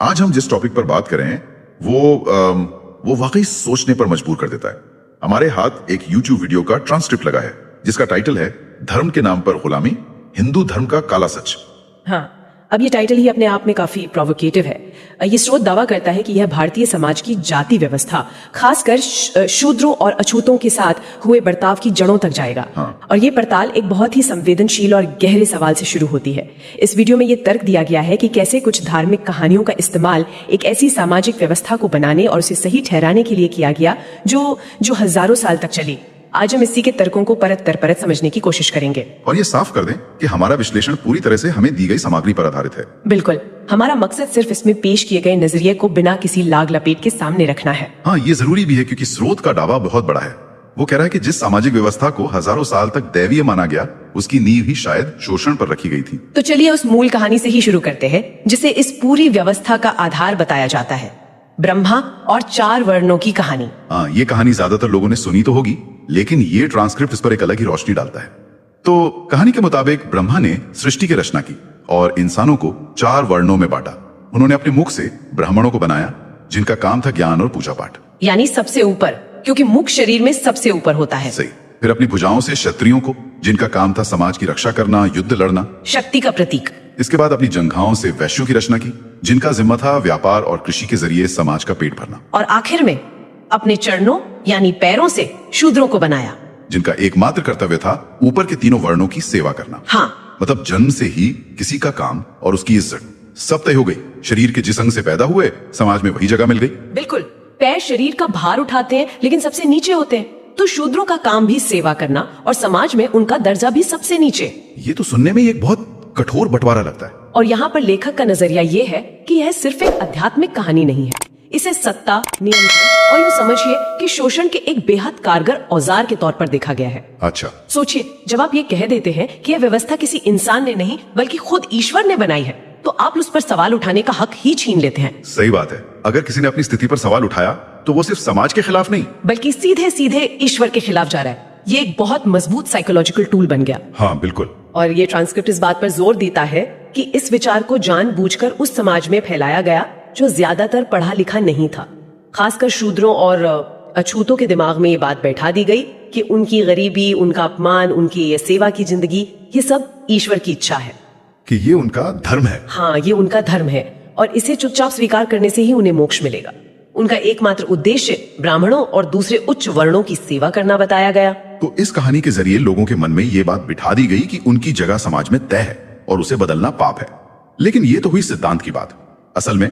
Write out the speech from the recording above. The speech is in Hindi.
आज हम जिस टॉपिक पर बात करें वो वाकई सोचने पर मजबूर कर देता है। हमारे हाथ एक YouTube वीडियो का ट्रांसक्रिप्ट लगा है जिसका टाइटल है धर्म के नाम पर गुलामी, हिंदू धर्म का काला सच। हाँ, अब ये टाइटल ही अपने आप में काफी प्रोवोकेटिव है। ये स्रोत दावा करता है कि यह भारतीय समाज की जाति व्यवस्था, खासकर शूद्रों और अछूतों के साथ हुए बर्ताव की जड़ों तक जाएगा। हाँ। और ये पड़ताल एक बहुत ही संवेदनशील और गहरे सवाल से शुरू होती है। इस वीडियो में ये तर्क दिया गया है कि कैसे कुछ धार्मिक कहानियों का इस्तेमाल एक ऐसी सामाजिक व्यवस्था को बनाने और उसे सही ठहराने के लिए किया गया जो हजारों साल तक चली। आज हम इसी के तर्कों को परत दर परत समझने की कोशिश करेंगे और ये साफ कर दें कि हमारा विश्लेषण पूरी तरह से हमें दी गई सामग्री पर आधारित है। बिल्कुल, हमारा मकसद सिर्फ इसमें पेश किए गए नजरिए को बिना किसी लाग लपेट के सामने रखना है। हाँ, ये जरूरी भी है क्योंकि स्रोत का दावा बहुत बड़ा है। वो कह रहा है कि जिस सामाजिक व्यवस्था को हजारों साल तक दैवीय माना गया, उसकी नींव ही शायद शोषण पर रखी गई थी। तो चलिए उस मूल कहानी से ही शुरू करते हैं जिसे इस पूरी व्यवस्था का आधार बताया जाता है, ब्रह्मा और 4 वर्णों की कहानी। हाँ, ये कहानी ज्यादातर लोगों ने सुनी तो होगी, लेकिन ये ट्रांसक्रिप्ट इस पर एक अलग ही रोशनी डालता है। तो कहानी के मुताबिक ब्रह्मा ने सृष्टि की रचना की और इंसानों को 4 वर्णों में बांटा। उन्होंने अपने मुख से ब्राह्मणों को बनाया, जिनका काम था ज्ञान और पूजा पाठ, यानी सबसे ऊपर, क्योंकि मुख शरीर में सबसे ऊपर होता है। सही। फिर अपनी भुजाओं से क्षत्रियों को, जिनका काम था समाज की रक्षा करना, युद्ध लड़ना, शक्ति का प्रतीक। इसके बाद अपनी जंघाओं से वैश्यों की रचना की, जिनका जिम्मा था व्यापार और कृषि के जरिए समाज का पेट भरना। और आखिर में अपने चरणों यानी पैरों से शूद्रों को बनाया, जिनका एकमात्र कर्तव्य था ऊपर के 3 वर्णों की सेवा करना। हाँ, मतलब जन्म से ही किसी का काम और उसकी इज्जत सब तय हो गई। शरीर के जिस अंग से पैदा हुए, समाज में वही जगह मिल गई। बिल्कुल, पैर शरीर का भार उठाते हैं लेकिन सबसे नीचे होते हैं, तो शूद्रों का काम भी सेवा करना और समाज में उनका दर्जा भी सबसे नीचे। ये तो सुनने में एक बहुत कठोर बंटवारा लगता है। और यहाँ पर लेखक का नजरिया ये है कि यह सिर्फ एक आध्यात्मिक कहानी नहीं है, इसे सत्ता, नियंत्रण और यूँ समझिए कि शोषण के एक बेहद कारगर औजार के तौर पर देखा गया है। अच्छा, सोचिए, जब आप ये कह देते हैं कि यह व्यवस्था किसी इंसान ने नहीं बल्कि खुद ईश्वर ने बनाई है, तो आप उस पर सवाल उठाने का हक ही छीन लेते हैं। सही बात है। अगर किसी ने अपनी स्थिति पर सवाल उठाया तो वो सिर्फ समाज के खिलाफ नहीं, बल्कि सीधे सीधे ईश्वर के खिलाफ जा रहा है। ये एक बहुत मजबूत साइकोलॉजिकल टूल बन गया। हाँ बिल्कुल। और ये ट्रांसक्रिप्ट इस बात पर जोर देता है कि इस विचार को जानबूझकर उस समाज में फैलाया गया जो ज्यादातर पढ़ा लिखा नहीं था। खासकर शूद्रों और अछूतों के दिमाग में ये बात बैठा दी गई कि उनकी गरीबी, उनका अपमान, उनकी ये सेवा की जिंदगी, ये सब ईश्वर की इच्छा है, कि ये उनका धर्म है। हाँ, ये उनका धर्म है और इसे चुपचाप स्वीकार करने से ही उन्हें मोक्ष मिलेगा। उनका एकमात्र उद्देश्य ब्राह्मणों और दूसरे उच्च वर्णों की सेवा करना बताया गया। तो इस कहानी के जरिए लोगों के मन में ये बात बिठा दी गई कि उनकी जगह समाज में तय है और उसे बदलना पाप है। लेकिन ये तो हुई सिद्धांत की बात। असल में